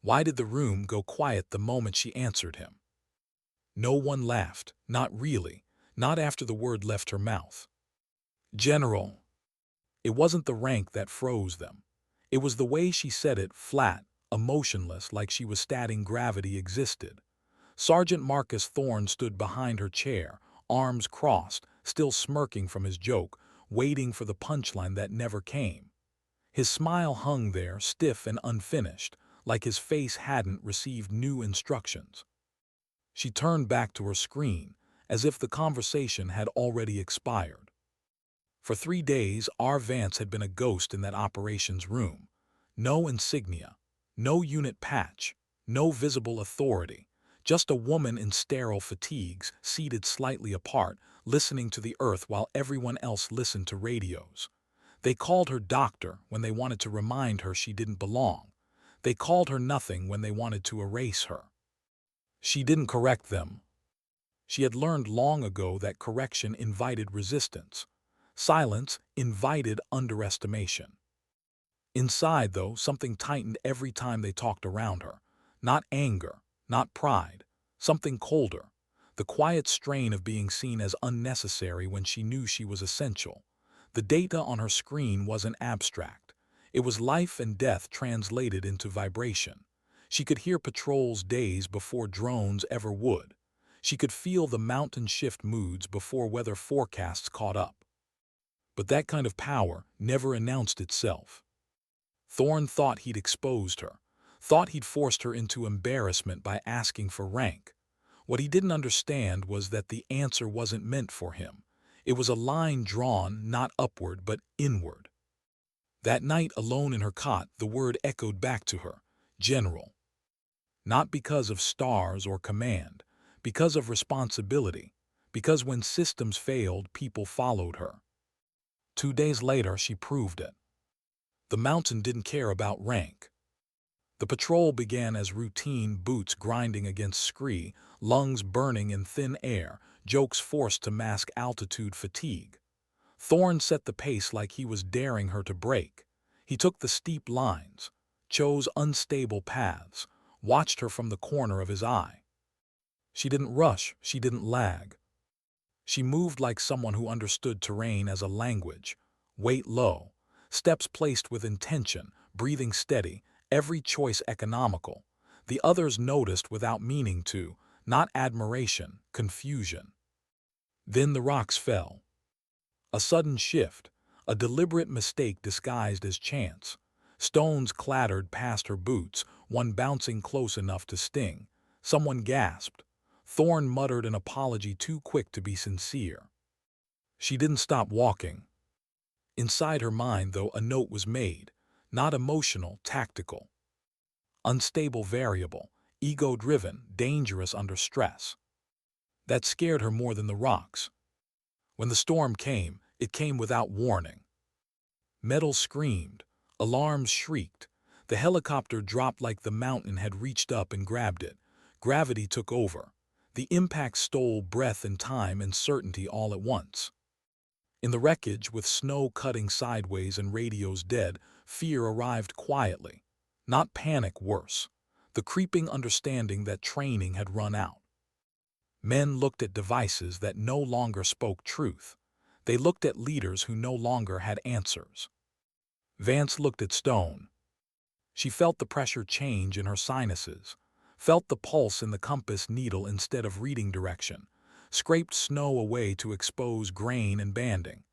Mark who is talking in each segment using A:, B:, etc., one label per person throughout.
A: Why did the room go quiet the moment she answered him? No one laughed, not really, not after the word left her mouth. General. It wasn't the rank that froze them. It was the way she said it, flat, emotionless, like she was stating gravity existed. Sergeant Marcus Thorne stood behind her chair, arms crossed, still smirking from his joke, waiting for the punchline that never came. His smile hung there, stiff and unfinished, like his face hadn't received new instructions. She turned back to her screen, as if the conversation had already expired. For 3 days, R. Vance had been a ghost in that operations room. No insignia, no unit patch, no visible authority, just a woman in sterile fatigues, seated slightly apart, listening to the earth while everyone else listened to radios. They called her doctor when they wanted to remind her she didn't belong. They called her nothing when they wanted to erase her. She didn't correct them. She had learned long ago that correction invited resistance. Silence invited underestimation. Inside, though, something tightened every time they talked around her. Not anger, not pride, something colder. The quiet strain of being seen as unnecessary when she knew she was essential. The data on her screen wasn't abstract. It was life and death translated into vibration. She could hear patrols days before drones ever would. She could feel the mountain shift moods before weather forecasts caught up. But that kind of power never announced itself. Thorne thought he'd exposed her, thought he'd forced her into embarrassment by asking for rank. What he didn't understand was that the answer wasn't meant for him. It was a line drawn not upward but inward. That night, alone in her cot, the word echoed back to her, General. Not because of stars or command, because of responsibility, because when systems failed, people followed her. 2 days later, she proved it. The mountain didn't care about rank. The patrol began as routine, boots grinding against scree, lungs burning in thin air, jokes forced to mask altitude fatigue. Thorne set the pace like he was daring her to break. He took the steep lines, chose unstable paths, watched her from the corner of his eye. She didn't rush, she didn't lag. She moved like someone who understood terrain as a language. Weight low, steps placed with intention, breathing steady, every choice economical. The others noticed without meaning to, not admiration, confusion. Then the rocks fell. A sudden shift, a deliberate mistake disguised as chance. Stones clattered past her boots, one bouncing close enough to sting. Someone gasped. Thorne muttered an apology too quick to be sincere. She didn't stop walking. Inside her mind, though, a note was made, not emotional, tactical. Unstable variable, ego-driven, dangerous under stress. That scared her more than the rocks. When the storm came, it came without warning. Metal screamed, alarms shrieked. The helicopter dropped like the mountain had reached up and grabbed it. Gravity took over. The impact stole breath and time and certainty all at once. In the wreckage, with snow cutting sideways and radios dead, fear arrived quietly. Not panic, worse. The creeping understanding that training had run out. Men looked at devices that no longer spoke truth. They looked at leaders who no longer had answers. Vance looked at Stone. She felt the pressure change in her sinuses, felt the pulse in the compass needle instead of reading direction, scraped snow away to expose grain and banding.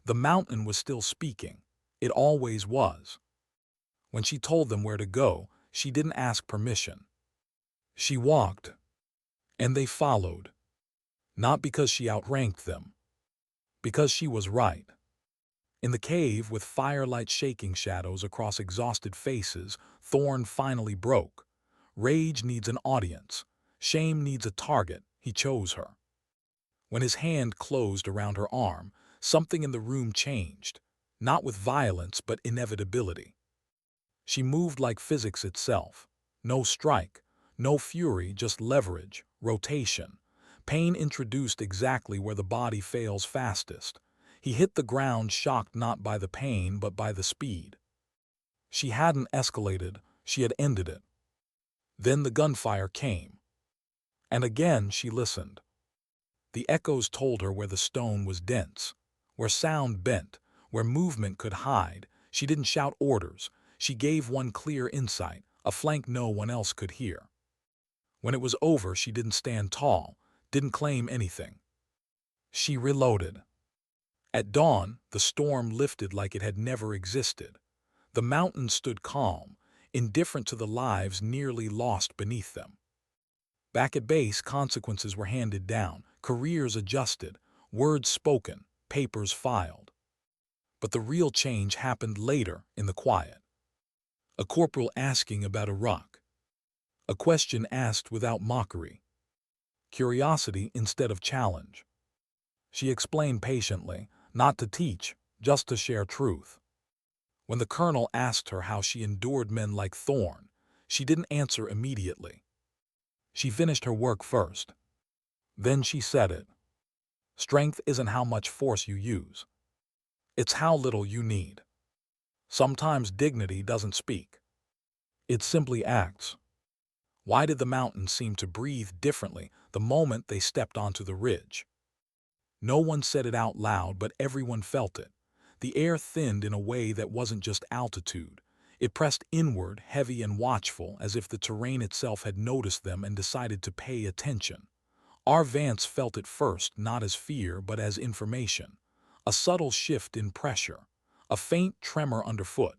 A: The mountain was still speaking. It always was. When she told them where to go, she didn't ask permission. She walked, and they followed. Not because she outranked them, because she was right. In the cave, with firelight shaking shadows across exhausted faces, Thorne finally broke. Rage needs an audience. Shame needs a target. He chose her. When his hand closed around her arm, something in the room changed, not with violence but inevitability. She moved like physics itself. No strike, no fury, just leverage, rotation. Pain introduced exactly where the body fails fastest. He hit the ground, shocked not by the pain but by the speed. She hadn't escalated, she had ended it. Then the gunfire came, and again she listened. The echoes told her where the stone was dense, where sound bent, where movement could hide. She didn't shout orders. She gave one clear insight, a flank no one else could hear. When it was over, she didn't stand tall, didn't claim anything. She reloaded. At dawn, the storm lifted like it had never existed. The mountains stood calm, indifferent to the lives nearly lost beneath them. Back at base, consequences were handed down, careers adjusted, words spoken, papers filed. But the real change happened later in the quiet. A corporal asking about a rock. A question asked without mockery. Curiosity instead of challenge. She explained patiently, not to teach, just to share truth. When the colonel asked her how she endured men like Thorne, she didn't answer immediately. She finished her work first. Then she said it. Strength isn't how much force you use. It's how little you need. Sometimes dignity doesn't speak. It simply acts. Why did the mountains seem to breathe differently the moment they stepped onto the ridge? No one said it out loud, but everyone felt it. The air thinned in a way that wasn't just altitude. It pressed inward, heavy and watchful, as if the terrain itself had noticed them and decided to pay attention. Our Vance felt it first, not as fear, but as information. A subtle shift in pressure, a faint tremor underfoot,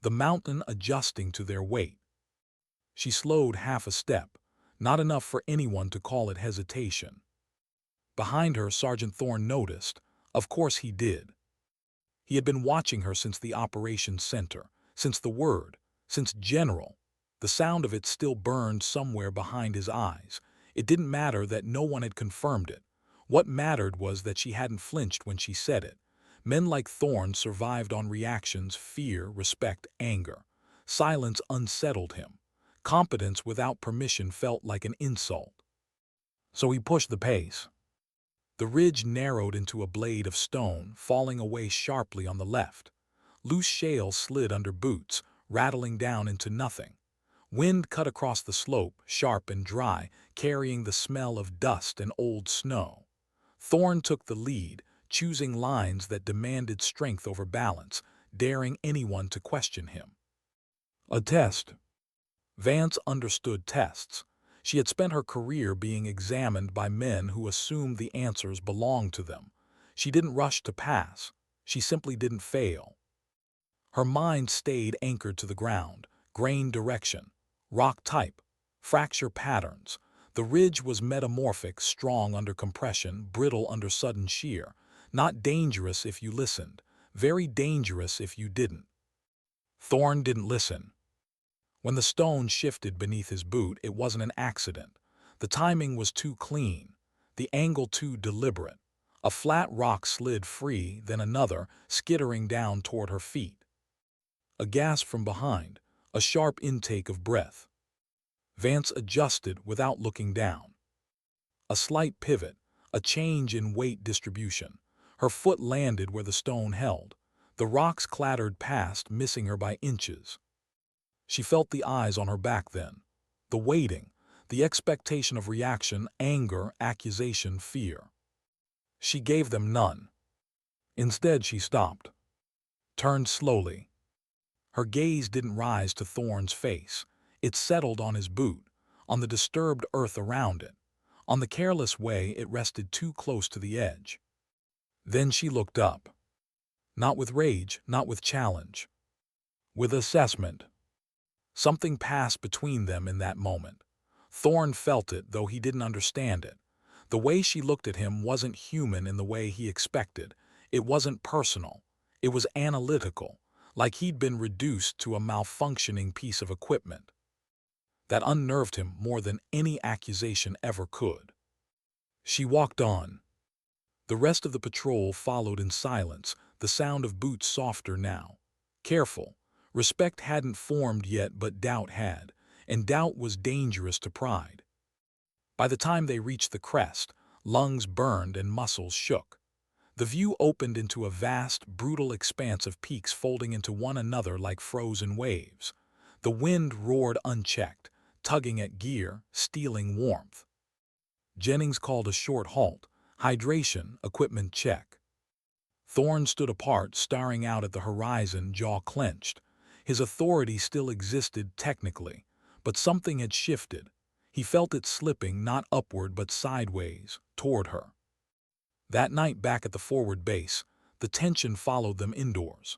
A: the mountain adjusting to their weight. She slowed half a step, not enough for anyone to call it hesitation. Behind her, Sergeant Thorne noticed. Of course he did. He had been watching her since the operations center, since the word, since general. The sound of it still burned somewhere behind his eyes. It didn't matter that no one had confirmed it. What mattered was that she hadn't flinched when she said it. Men like Thorne survived on reactions: fear, respect, anger. Silence unsettled him. Competence without permission felt like an insult. So he pushed the pace. The ridge narrowed into a blade of stone, falling away sharply on the left. Loose shale slid under boots, rattling down into nothing. Wind cut across the slope, sharp and dry, carrying the smell of dust and old snow. Thorne took the lead, choosing lines that demanded strength over balance, daring anyone to question him. A test. Vance understood tests. She had spent her career being examined by men who assumed the answers belonged to them. She didn't rush to pass. She simply didn't fail. Her mind stayed anchored to the ground: grain direction, rock type, fracture patterns. The ridge was metamorphic, strong under compression, brittle under sudden shear. Not dangerous if you listened, very dangerous if you didn't. Thorne didn't listen. When the stone shifted beneath his boot, it wasn't an accident. The timing was too clean, the angle too deliberate. A flat rock slid free, then another, skittering down toward her feet. A gasp from behind, a sharp intake of breath. Vance adjusted without looking down. A slight pivot, a change in weight distribution. Her foot landed where the stone held. The rocks clattered past, missing her by inches. She felt the eyes on her back then. The waiting, the expectation of reaction: anger, accusation, fear. She gave them none. Instead, she stopped, turned slowly. Her gaze didn't rise to Thorne's face. It settled on his boot, on the disturbed earth around it, on the careless way it rested too close to the edge. Then she looked up. Not with rage, not with challenge. With assessment. Something passed between them in that moment. Thorne felt it, though he didn't understand it. The way she looked at him wasn't human in the way he expected. It wasn't personal. It was analytical, like he'd been reduced to a malfunctioning piece of equipment. That unnerved him more than any accusation ever could. She walked on. The rest of the patrol followed in silence, the sound of boots softer now. Careful. Respect hadn't formed yet, but doubt had, and doubt was dangerous to pride. By the time they reached the crest, lungs burned and muscles shook. The view opened into a vast, brutal expanse of peaks folding into one another like frozen waves. The wind roared unchecked, tugging at gear, stealing warmth. Jennings called a short halt. Hydration, equipment check. Thorne stood apart, staring out at the horizon, jaw clenched. His authority still existed technically, but something had shifted. He felt it slipping not upward but sideways, toward her. That night back at the forward base, the tension followed them indoors.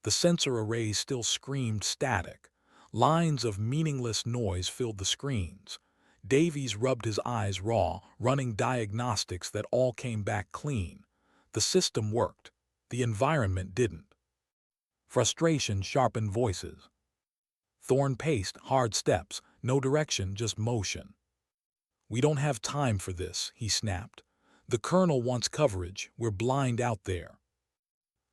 A: The sensor arrays still screamed static. Lines of meaningless noise filled the screens. Davies rubbed his eyes raw, running diagnostics that all came back clean. The system worked. The environment didn't. Frustration sharpened voices. Thorne paced, hard steps, no direction, just motion. "We don't have time for this," he snapped. "The colonel wants coverage. We're blind out there."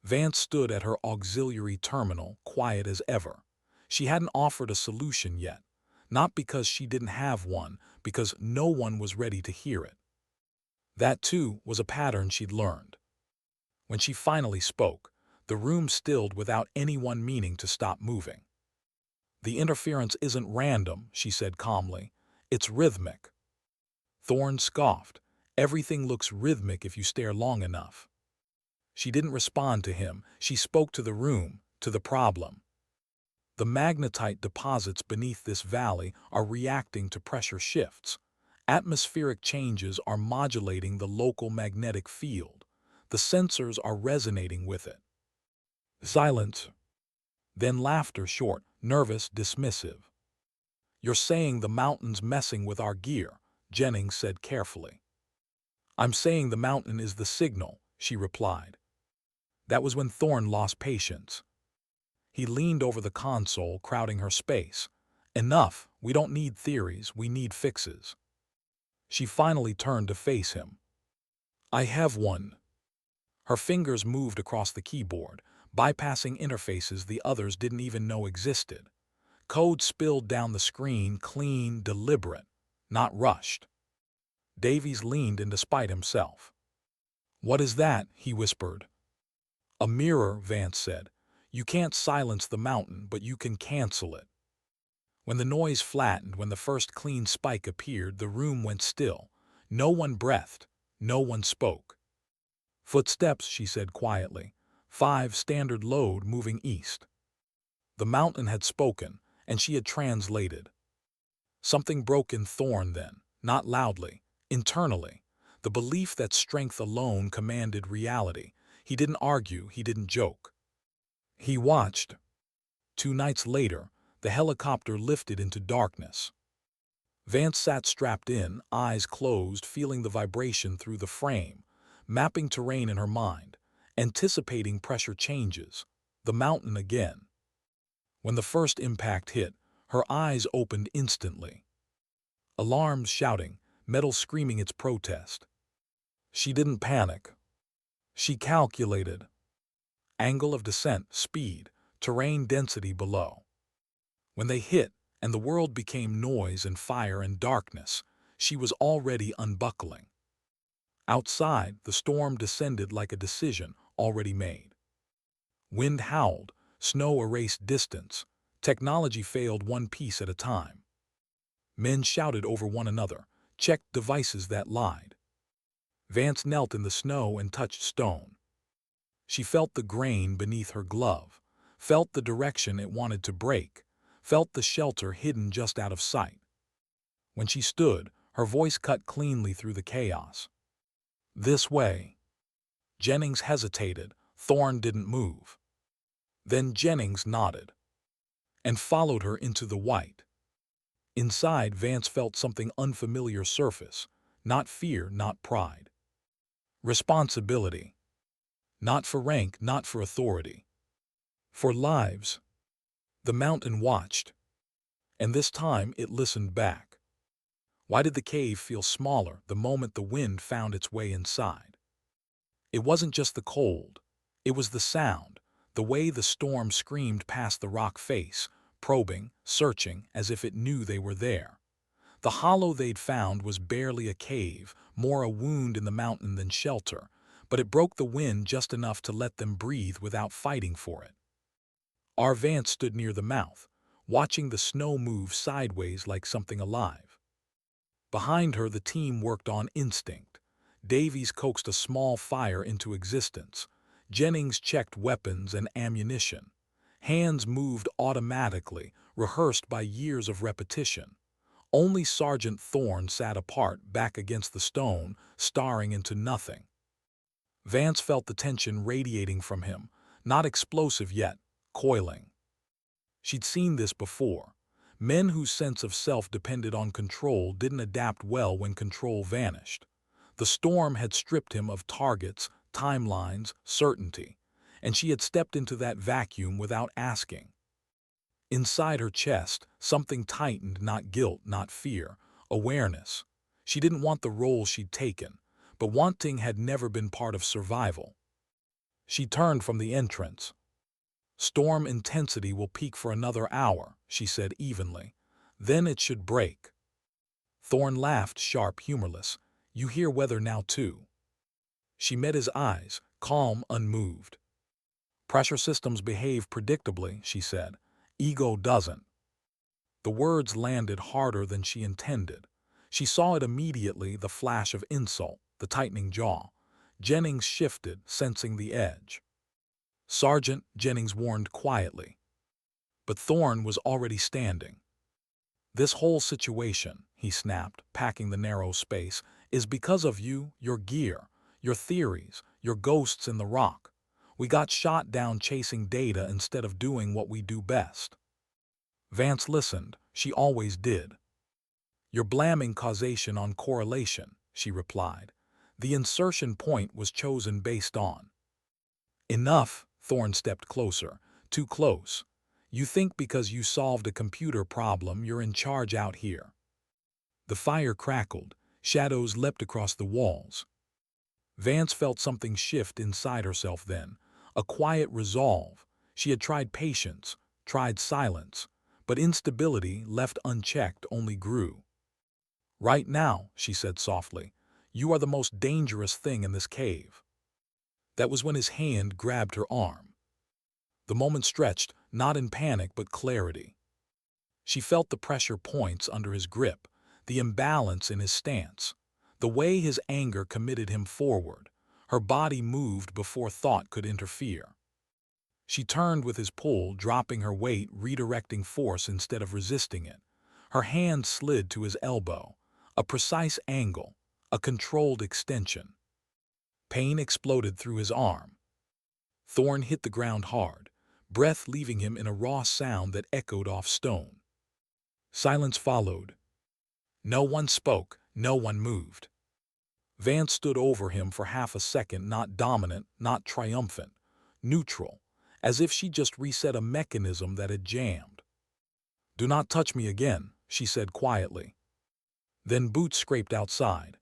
A: Vance stood at her auxiliary terminal, quiet as ever. She hadn't offered a solution yet. Not because she didn't have one, because no one was ready to hear it. That, too, was a pattern she'd learned. When she finally spoke, the room stilled without anyone meaning to stop moving. "The interference isn't random," she said calmly. "It's rhythmic." Thorne scoffed. "Everything looks rhythmic if you stare long enough." She didn't respond to him. She spoke to the room, to the problem. The magnetite deposits beneath this valley are reacting to pressure shifts. Atmospheric changes are modulating the local magnetic field. The sensors are resonating with it. Silence. Then laughter, short, nervous, dismissive. "You're saying the mountain's messing with our gear," Jennings said carefully. "I'm saying the mountain is the signal," she replied. That was when Thorne lost patience. He leaned over the console, crowding her space. "Enough. We don't need theories, we need fixes." She finally turned to face him. "I have one." Her fingers moved across the keyboard, bypassing interfaces the others didn't even know existed. Code spilled down the screen, clean, deliberate, not rushed. Davies leaned in despite himself. "What is that?" he whispered. "A mirror," Vance said. "You can't silence the mountain, but you can cancel it." When the noise flattened, when the first clean spike appeared, the room went still. No one breathed. No one spoke. "Footsteps," she said quietly. 5 standard load moving east. The mountain had spoken, and she had translated. Something broke in Thorne then, not loudly, internally. The belief that strength alone commanded reality. He didn't argue, he didn't joke. He watched. 2 nights later, the helicopter lifted into darkness. Vance sat strapped in, eyes closed, feeling the vibration through the frame, mapping terrain in her mind, anticipating pressure changes. The mountain again. When the first impact hit, her eyes opened instantly. Alarms shouting, metal screaming its protest. She didn't panic. She calculated. Angle of descent, speed, terrain density below. When they hit, and the world became noise and fire and darkness, she was already unbuckling. Outside, the storm descended like a decision already made. Wind howled, snow erased distance, technology failed one piece at a time. Men shouted over one another, checked devices that lied. Vance knelt in the snow and touched stone. She felt the grain beneath her glove, felt the direction it wanted to break, felt the shelter hidden just out of sight. When she stood, her voice cut cleanly through the chaos. "This way." Jennings hesitated. Thorne didn't move. Then Jennings nodded and followed her into the white. Inside, Vance felt something unfamiliar surface, not fear, not pride. Responsibility. Not for rank, not for authority. For lives. The mountain watched, and this time it listened back. Why did the cave feel smaller the moment the wind found its way inside? It wasn't just the cold. It was the sound, the way the storm screamed past the rock face, probing, searching, as if it knew they were there. The hollow they'd found was barely a cave, more a wound in the mountain than shelter, but it broke the wind just enough to let them breathe without fighting for it. Our Vance stood near the mouth, watching the snow move sideways like something alive. Behind her, the team worked on instinct. Davies coaxed a small fire into existence. Jennings checked weapons and ammunition. Hands moved automatically, rehearsed by years of repetition. Only Sergeant Thorne sat apart, back against the stone, staring into nothing. Vance felt the tension radiating from him, not explosive yet, coiling. She'd seen this before. Men whose sense of self depended on control didn't adapt well when control vanished. The storm had stripped him of targets, timelines, certainty, and she had stepped into that vacuum without asking. Inside her chest, something tightened, not guilt, not fear, awareness. She didn't want the role she'd taken, but wanting had never been part of survival. She turned from the entrance. "Storm intensity will peak for another hour," she said evenly. "Then it should break." Thorne laughed, sharp, humorless. "You hear weather now, too." She met his eyes, calm, unmoved. "Pressure systems behave predictably," she said. "Ego doesn't." The words landed harder than she intended. She saw it immediately, the flash of insult, the tightening jaw. Jennings shifted, sensing the edge. "Sergeant," Jennings warned quietly. But Thorne was already standing. "This whole situation," he snapped, packing the narrow space, "is because of you, your gear, your theories, your ghosts in the rock. We got shot down chasing data instead of doing what we do best." Vance listened. She always did. "You're blaming causation on correlation," she replied. "The insertion point was chosen based on—" "Enough," Thorne stepped closer. "Too close. You think because you solved a computer problem you're in charge out here." The fire crackled. Shadows leapt across the walls. Vance felt something shift inside herself then, a quiet resolve. She had tried patience, tried silence, but instability, left unchecked, only grew. "Right now," she said softly, "you are the most dangerous thing in this cave." That was when his hand grabbed her arm. The moment stretched, not in panic but clarity. She felt the pressure points under his grip, the imbalance in his stance, the way his anger committed him forward. Her body moved before thought could interfere. She turned with his pull, dropping her weight, redirecting force instead of resisting it. Her hand slid to his elbow, a precise angle, a controlled extension. Pain exploded through his arm. Thorne hit the ground hard, breath leaving him in a raw sound that echoed off stone. Silence followed. No one spoke, no one moved. Vance stood over him for half a second, not dominant, not triumphant, neutral, as if she just reset a mechanism that had jammed. "Do not touch me again," she said quietly. Then boots scraped outside.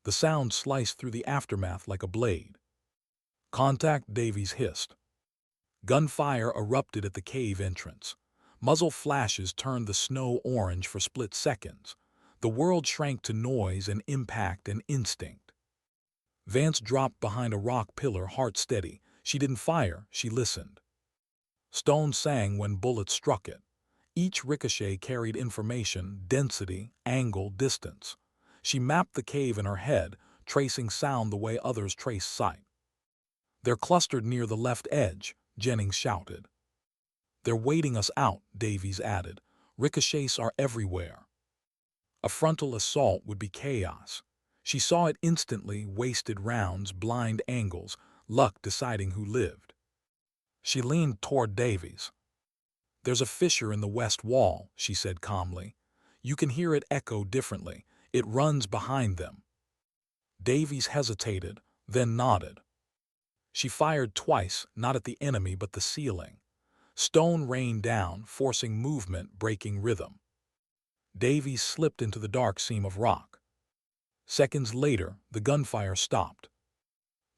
A: The sound sliced through the aftermath like a blade. "Contact," Davies hissed. Gunfire erupted at the cave entrance. Muzzle flashes turned the snow orange for split seconds. The world shrank to noise and impact and instinct. Vance dropped behind a rock pillar, heart steady. She didn't fire, she listened. Stone sang when bullets struck it. Each ricochet carried information, density, angle, distance. She mapped the cave in her head, tracing sound the way others trace sight. "They're clustered near the left edge," Jennings shouted. "They're waiting us out," Davies added. "Ricochets are everywhere." A frontal assault would be chaos. She saw it instantly, wasted rounds, blind angles, luck deciding who lived. She leaned toward Davies. "There's a fissure in the west wall," she said calmly. "You can hear it echo differently. It runs behind them." Davies hesitated, then nodded. She fired twice, not at the enemy but the ceiling. Stone rained down, forcing movement, breaking rhythm. Davies slipped into the dark seam of rock. Seconds later, the gunfire stopped.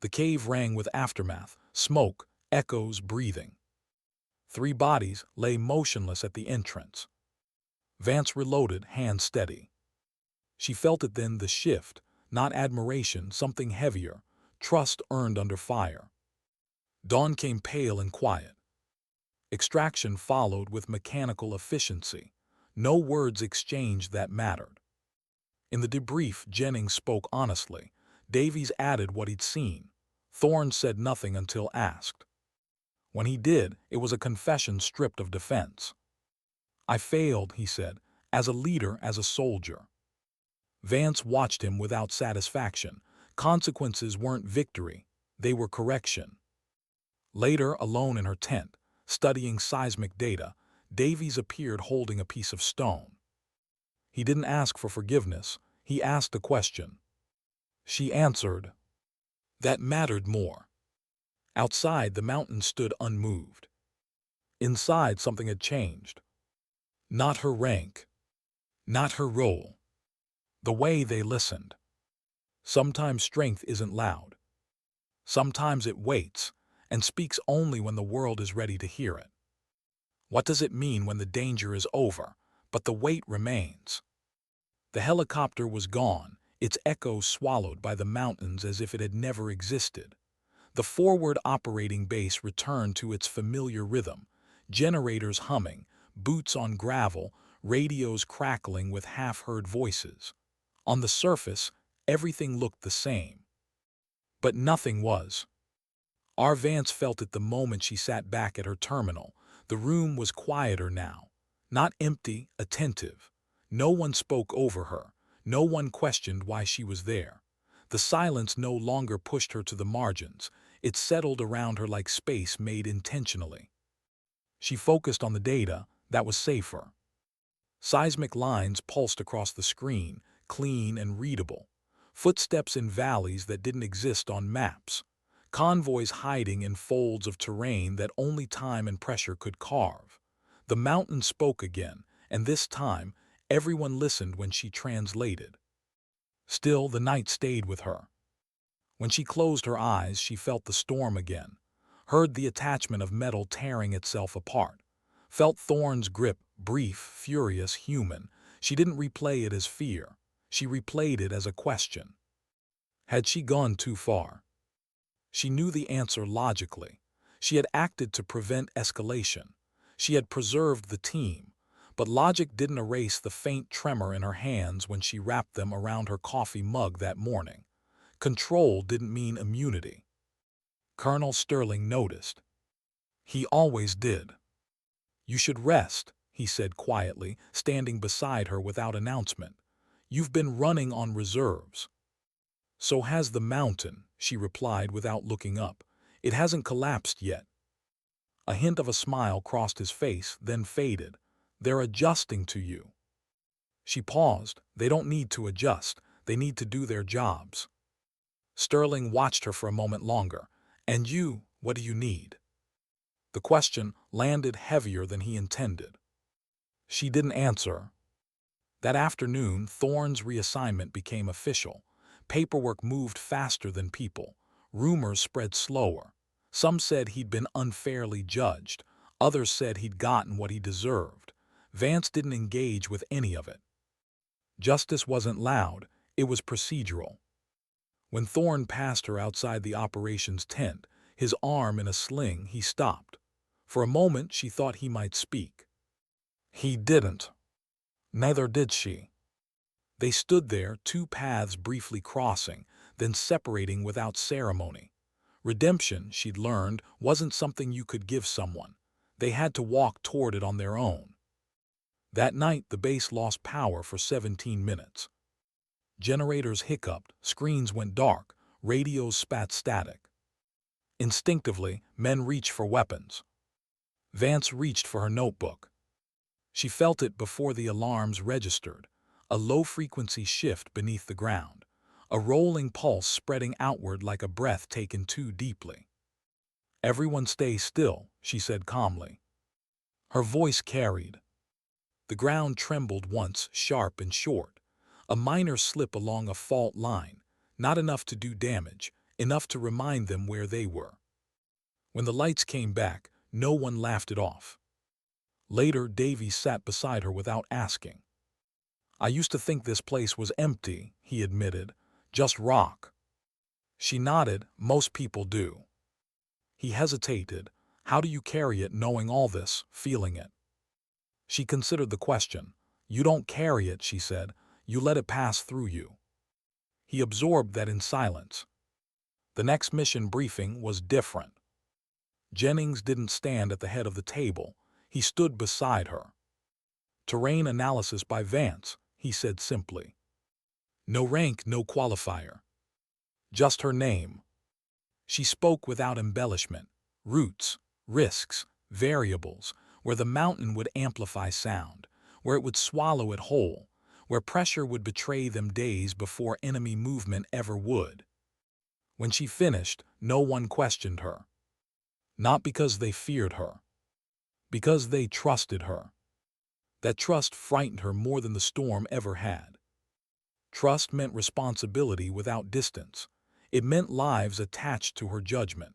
A: The cave rang with aftermath, smoke, echoes, breathing. 3 bodies lay motionless at the entrance. Vance reloaded, hands steady. She felt it then, the shift, not admiration, something heavier, trust earned under fire. Dawn came pale and quiet. Extraction followed with mechanical efficiency. No words exchanged that mattered. In the debrief, Jennings spoke honestly. Davies added what he'd seen. Thorne said nothing until asked. When he did, it was a confession stripped of defense. "I failed," he said, "as a leader, as a soldier." Vance watched him without satisfaction. Consequences weren't victory, they were correction. Later, alone in her tent, studying seismic data, Davies appeared holding a piece of stone. He didn't ask for forgiveness, he asked a question. She answered. That mattered more. Outside, the mountain stood unmoved. Inside, something had changed. Not her rank, not her role. The way they listened. Sometimes strength isn't loud. Sometimes it waits, and speaks only when the world is ready to hear it. What does it mean when the danger is over, but the weight remains? The helicopter was gone, its echo swallowed by the mountains as if it had never existed. The forward operating base returned to its familiar rhythm, generators humming, boots on gravel, radios crackling with half-heard voices. On the surface, everything looked the same. But nothing was. R. Vance felt it the moment she sat back at her terminal. The room was quieter now. Not empty, attentive. No one spoke over her. No one questioned why she was there. The silence no longer pushed her to the margins. It settled around her like space made intentionally. She focused on the data. That was safer. Seismic lines pulsed across the screen, clean and readable. Footsteps in valleys that didn't exist on maps. Convoys hiding in folds of terrain that only time and pressure could carve. The mountain spoke again, and this time, everyone listened when she translated. Still, the night stayed with her. When she closed her eyes, she felt the storm again, heard the attachment of metal tearing itself apart, felt Thorne's grip, brief, furious, human. She didn't replay it as fear. She replayed it as a question. Had she gone too far? She knew the answer logically. She had acted to prevent escalation. She had preserved the team. But logic didn't erase the faint tremor in her hands when she wrapped them around her coffee mug that morning. Control didn't mean immunity. Colonel Sterling noticed. He always did. You should rest, he said quietly, standing beside her without announcement. You've been running on reserves. So has the mountain, she replied without looking up. It hasn't collapsed yet. A hint of a smile crossed his face, then faded. They're adjusting to you. She paused. They don't need to adjust. They need to do their jobs. Sterling watched her for a moment longer. And you, what do you need? The question landed heavier than he intended. She didn't answer. That afternoon, Thorne's reassignment became official. Paperwork moved faster than people. Rumors spread slower. Some said he'd been unfairly judged. Others said he'd gotten what he deserved. Vance didn't engage with any of it. Justice wasn't loud, it was procedural. When Thorne passed her outside the operations tent, his arm in a sling, he stopped. For a moment, she thought he might speak. He didn't. Neither did she. They stood there, two paths briefly crossing, then separating without ceremony. Redemption, she'd learned, wasn't something you could give someone. They had to walk toward it on their own. That night, the base lost power for 17 minutes. Generators hiccuped, screens went dark, radios spat static. Instinctively, men reached for weapons. Vance reached for her notebook. She felt it before the alarms registered, a low-frequency shift beneath the ground, a rolling pulse spreading outward like a breath taken too deeply. Everyone stay still, she said calmly. Her voice carried. The ground trembled once, sharp and short. A minor slip along a fault line, not enough to do damage, enough to remind them where they were. When the lights came back, no one laughed it off. Later, Davy sat beside her without asking. I used to think this place was empty, he admitted. Just rock. She nodded. Most people do. He hesitated. How do you carry it knowing all this, feeling it? She considered the question. You don't carry it, she said. You let it pass through you. He absorbed that in silence. The next mission briefing was different. Jennings didn't stand at the head of the table. He stood beside her. Terrain analysis by Vance, he said simply. No rank, no qualifier. Just her name. She spoke without embellishment. Roots, risks, variables, where the mountain would amplify sound, where it would swallow it whole, where pressure would betray them days before enemy movement ever would. When she finished, no one questioned her. Not because they feared her. Because they trusted her. That trust frightened her more than the storm ever had. Trust meant responsibility without distance. It meant lives attached to her judgment.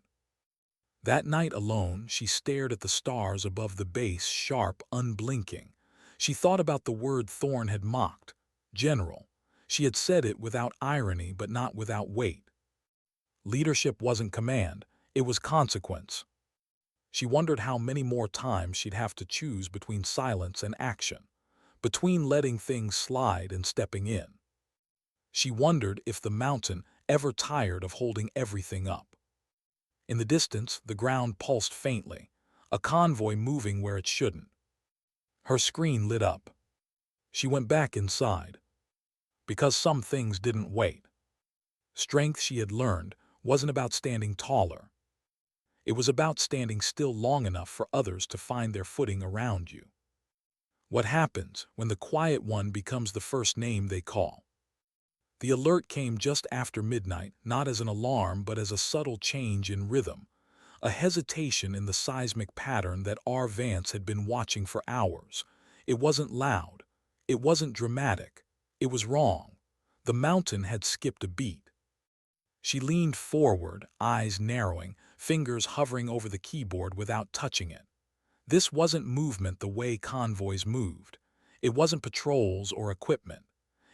A: That night alone, she stared at the stars above the base, sharp, unblinking. She thought about the word Thorne had mocked. General. She had said it without irony, but not without weight. Leadership wasn't command, it was consequence. She wondered how many more times she'd have to choose between silence and action, between letting things slide and stepping in. She wondered if the mountain ever tired of holding everything up. In the distance, the ground pulsed faintly, a convoy moving where it shouldn't. Her screen lit up. She went back inside. Because some things didn't wait. Strength, she had learned, wasn't about standing taller. It was about standing still long enough for others to find their footing around you. What happens when the quiet one becomes the first name they call? The alert came just after midnight, not as an alarm but as a subtle change in rhythm, a hesitation in the seismic pattern that R. Vance had been watching for hours. It wasn't loud. It wasn't dramatic. It was wrong. The mountain had skipped a beat. She leaned forward, eyes narrowing, fingers hovering over the keyboard without touching it. This wasn't movement the way convoys moved. It wasn't patrols or equipment.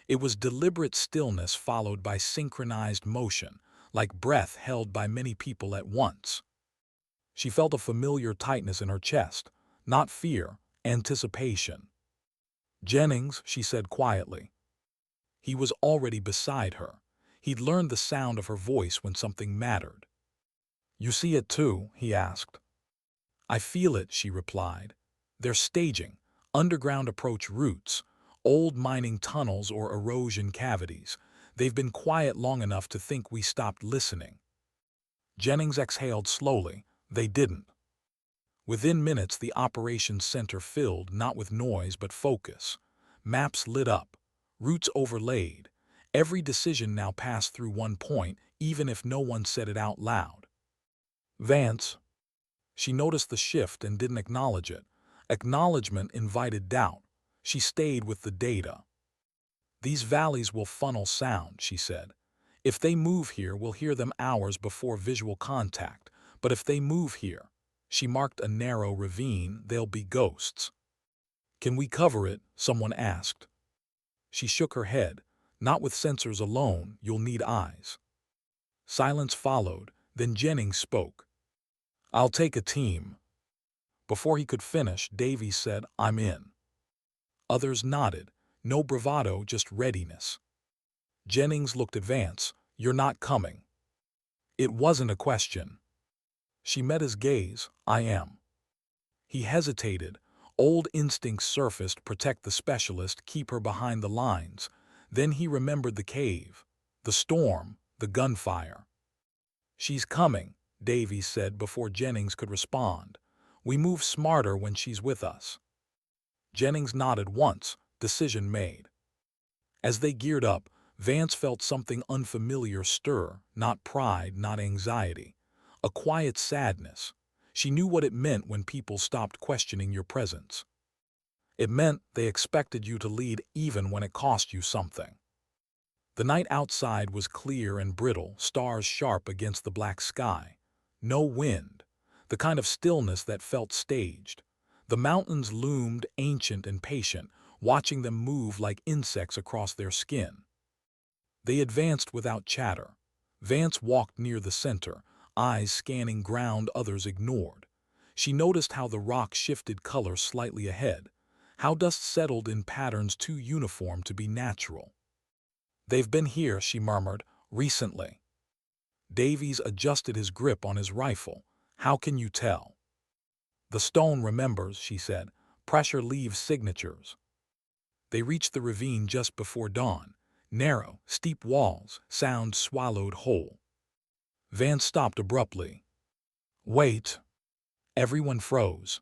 A: It was deliberate stillness followed by synchronized motion, like breath held by many people at once. She felt a familiar tightness in her chest, not fear, anticipation. Jennings, she said quietly. He was already beside her. He'd learned the sound of her voice when something mattered. You see it too? He asked. I feel it, she replied. They're staging, underground approach routes, old mining tunnels or erosion cavities. They've been quiet long enough to think we stopped listening. Jennings exhaled slowly. They didn't. Within minutes, the operations center filled, not with noise but focus. Maps lit up, routes overlaid. Every decision now passed through one point, even if no one said it out loud. Vance. She noticed the shift and didn't acknowledge it. Acknowledgement invited doubt. She stayed with the data. These valleys will funnel sound, she said. If they move here, we'll hear them hours before visual contact. But if they move here, she marked a narrow ravine, they'll be ghosts. Can we cover it? Someone asked. She shook her head. Not with sensors alone, you'll need eyes. Silence followed, then Jennings spoke. I'll take a team. Before he could finish, Davies said, I'm in. Others nodded. No bravado, just readiness. Jennings looked at Vance. You're not coming. It wasn't a question. She met his gaze. I am. He hesitated. Old instincts surfaced, protect the specialist, keep her behind the lines. Then he remembered the cave, the storm, the gunfire. She's coming, Davies said before Jennings could respond. We move smarter when she's with us. Jennings nodded once, decision made. As they geared up, Vance felt something unfamiliar stir, not pride, not anxiety. A quiet sadness. She knew what it meant when people stopped questioning your presence. It meant they expected you to lead even when it cost you something. The night outside was clear and brittle, stars sharp against the black sky. No wind, the kind of stillness that felt staged. The mountains loomed ancient and patient, watching them move like insects across their skin. They advanced without chatter. Vance walked near the center, eyes scanning ground others ignored. She noticed how the rock shifted color slightly ahead, how dust settled in patterns too uniform to be natural. "They've been here," she murmured, "recently." Davies adjusted his grip on his rifle. "How can you tell?" "The stone remembers," she said. "Pressure leaves signatures." They reached the ravine just before dawn. Narrow, steep walls, sound swallowed whole. Vance stopped abruptly. "Wait." Everyone froze.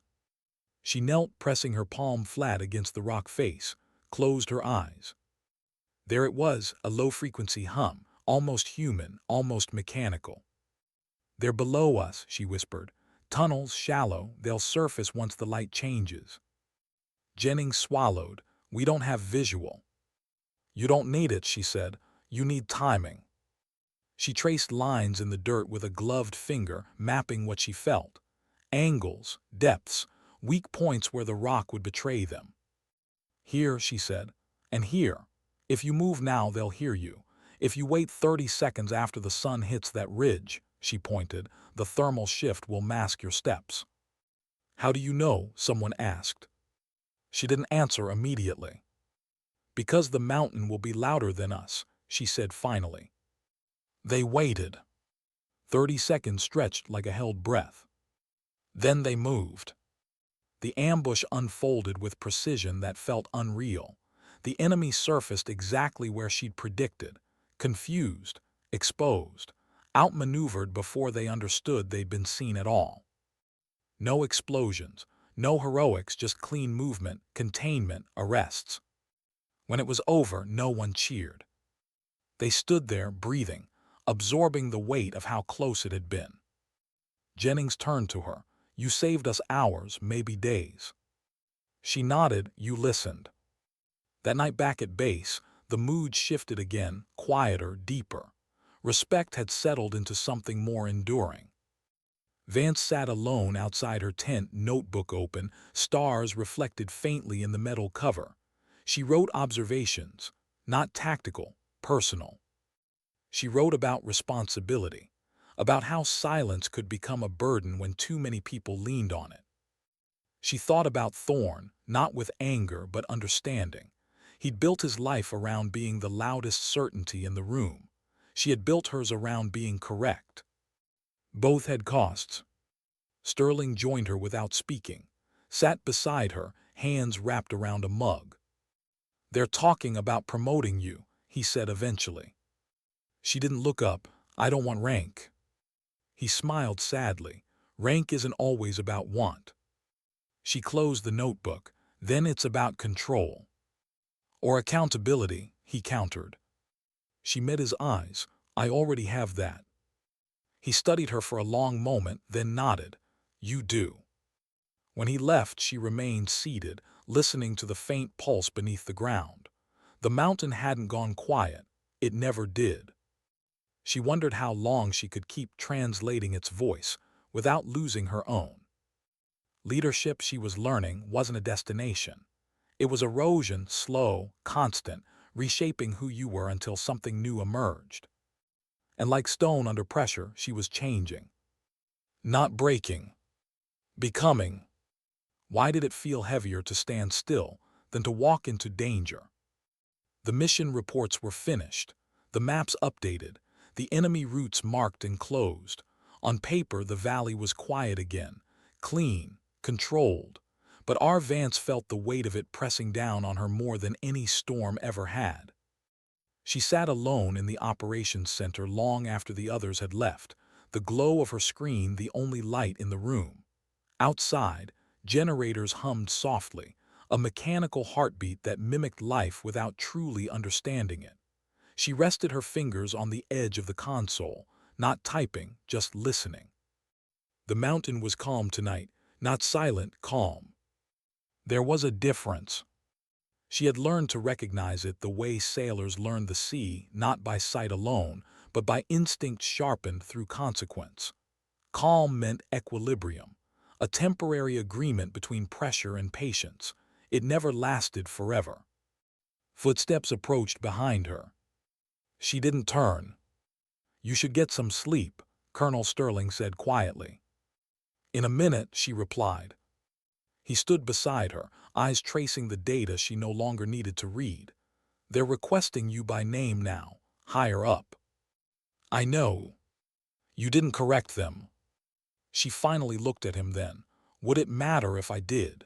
A: She knelt, pressing her palm flat against the rock face, closed her eyes. There it was, a low-frequency hum, almost human, almost mechanical. "They're below us," she whispered. "Tunnels, shallow, they'll surface once the light changes." Jennings swallowed. "We don't have visual." "You don't need it," she said. "You need timing." She traced lines in the dirt with a gloved finger, mapping what she felt. Angles, depths, weak points where the rock would betray them. "Here," she said, "and here. If you move now, they'll hear you. If you wait 30 seconds after the sun hits that ridge," she pointed, "the thermal shift will mask your steps." "How do you know?" someone asked. She didn't answer immediately. "Because the mountain will be louder than us," she said finally. They waited. 30 seconds stretched like a held breath. Then they moved. The ambush unfolded with precision that felt unreal. The enemy surfaced exactly where she'd predicted, confused, exposed, outmaneuvered before they understood they'd been seen at all. No explosions, no heroics, just clean movement, containment, arrests. When it was over, no one cheered. They stood there, breathing, absorbing the weight of how close it had been. Jennings turned to her. "You saved us hours, maybe days." She nodded. "You listened." That night back at base, the mood shifted again, quieter, deeper. Respect had settled into something more enduring. Vance sat alone outside her tent, notebook open, stars reflected faintly in the metal cover. She wrote observations, not tactical, personal. She wrote about responsibility, about how silence could become a burden when too many people leaned on it. She thought about Thorne, not with anger but understanding. He'd built his life around being the loudest certainty in the room. She had built hers around being correct. Both had costs. Sterling joined her without speaking, sat beside her, hands wrapped around a mug. "They're talking about promoting you," he said eventually. She didn't look up. "I don't want rank." He smiled sadly. "Rank isn't always about want." She closed the notebook. "Then it's about control." "Or accountability," he countered. She met his eyes. "I already have that." He studied her for a long moment, then nodded. "You do." When he left, she remained seated, listening to the faint pulse beneath the ground. The mountain hadn't gone quiet. It never did. She wondered how long she could keep translating its voice without losing her own. Leadership, she was learning, wasn't a destination. It was erosion, slow, constant, reshaping who you were until something new emerged. And like stone under pressure, she was changing. Not breaking. Becoming. Why did it feel heavier to stand still than to walk into danger? The mission reports were finished, the maps updated, the enemy routes marked and closed. On paper, the valley was quiet again, clean, controlled. But our Vance felt the weight of it pressing down on her more than any storm ever had. She sat alone in the operations center long after the others had left, the glow of her screen the only light in the room. Outside, generators hummed softly, a mechanical heartbeat that mimicked life without truly understanding it. She rested her fingers on the edge of the console, not typing, just listening. The mountain was calm tonight, not silent, calm. There was a difference. She had learned to recognize it the way sailors learn the sea, not by sight alone, but by instinct sharpened through consequence. Calm meant equilibrium, a temporary agreement between pressure and patience. It never lasted forever. Footsteps approached behind her. She didn't turn. "You should get some sleep," Colonel Sterling said quietly. In a minute, she replied. He stood beside her, eyes tracing the data she no longer needed to read. They're requesting you by name now, higher up. I know. You didn't correct them. She finally looked at him then. Would it matter if I did?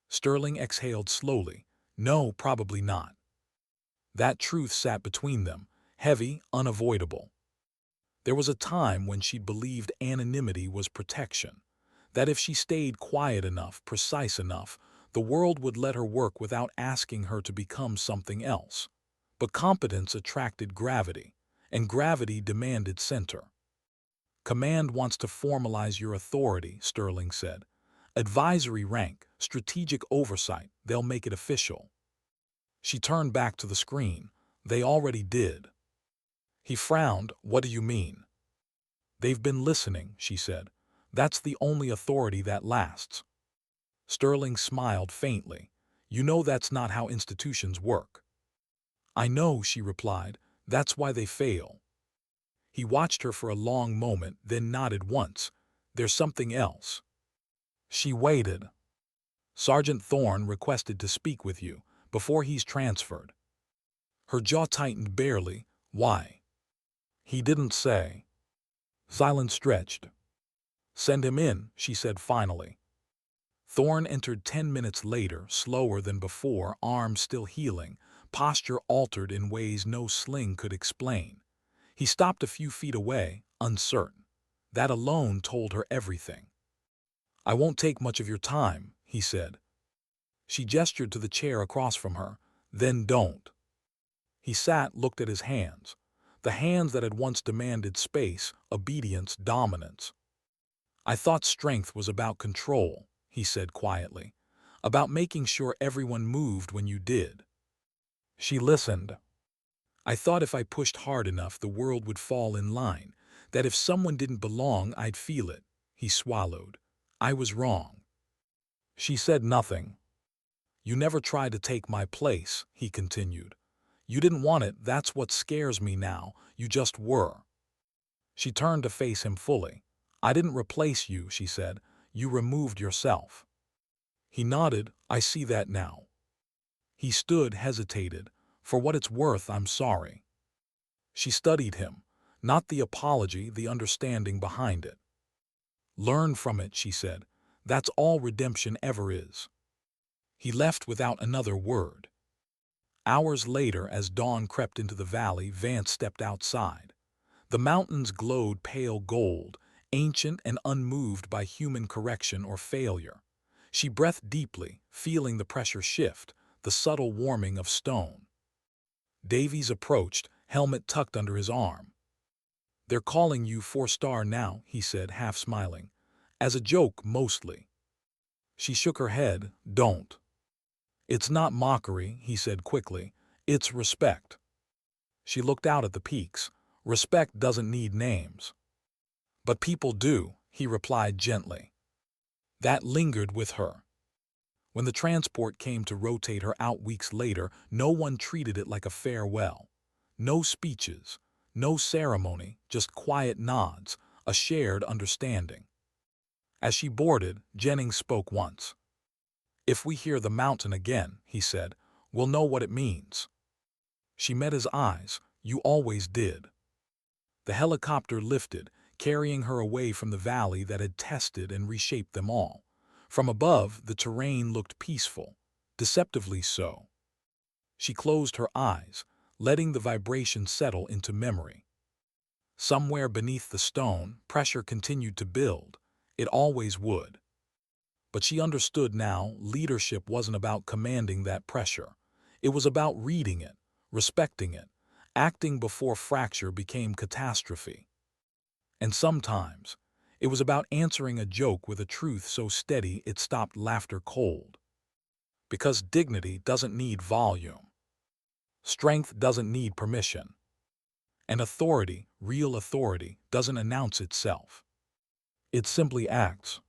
A: Sterling exhaled slowly. No, probably not. That truth sat between them, heavy, unavoidable. There was a time when she believed anonymity was protection, that if she stayed quiet enough, precise enough, the world would let her work without asking her to become something else. But competence attracted gravity, and gravity demanded center. Command wants to formalize your authority, Sterling said. Advisory rank, strategic oversight, they'll make it official. She turned back to the screen. They already did. He frowned. What do you mean? They've been listening, she said. That's the only authority that lasts. Sterling smiled faintly. You know that's not how institutions work. I know, she replied. That's why they fail. He watched her for a long moment, then nodded once. There's something else. She waited. Sergeant Thorne requested to speak with you before he's transferred. Her jaw tightened barely. Why? He didn't say. Silence stretched. Send him in, she said finally. Thorne entered 10 minutes later, slower than before, arms still healing, posture altered in ways no sling could explain. He stopped a few feet away, uncertain. That alone told her everything. I won't take much of your time, he said. She gestured to the chair across from her. Then don't. He sat, looked at his hands. The hands that had once demanded space, obedience, dominance. I thought strength was about control, he said quietly. About making sure everyone moved when you did. She listened. I thought if I pushed hard enough the world would fall in line, that if someone didn't belong I'd feel it. He swallowed. I was wrong. She said nothing. You never tried to take my place, he continued. You didn't want it, that's what scares me now, you just were. She turned to face him fully. I didn't replace you, she said. You removed yourself. He nodded. I see that now. He stood, hesitated. For what it's worth, I'm sorry. She studied him. Not the apology, the understanding behind it. Learn from it, she said. That's all redemption ever is. He left without another word. Hours later, as dawn crept into the valley, Vance stepped outside. The mountains glowed pale gold, ancient and unmoved by human correction or failure. She breathed deeply, feeling the pressure shift, the subtle warming of stone. Davies approached, helmet tucked under his arm. They're calling you 4-star now, he said, half smiling. As a joke, mostly. She shook her head. Don't. It's not mockery, he said quickly. It's respect. She looked out at the peaks. Respect doesn't need names. But people do, he replied gently. That lingered with her. When the transport came to rotate her out weeks later, no one treated it like a farewell. No speeches, no ceremony, just quiet nods, a shared understanding. As she boarded, Jennings spoke once. If we hear the mountain again, he said, we'll know what it means. She met his eyes. You always did. The helicopter lifted, carrying her away from the valley that had tested and reshaped them all. From above, the terrain looked peaceful, deceptively so. She closed her eyes, letting the vibration settle into memory. Somewhere beneath the stone, pressure continued to build. It always would. But she understood now, leadership wasn't about commanding that pressure. It was about reading it, respecting it, acting before fracture became catastrophe. And sometimes, it was about answering a joke with a truth so steady it stopped laughter cold. Because dignity doesn't need volume. Strength doesn't need permission. And authority, real authority, doesn't announce itself. It simply acts.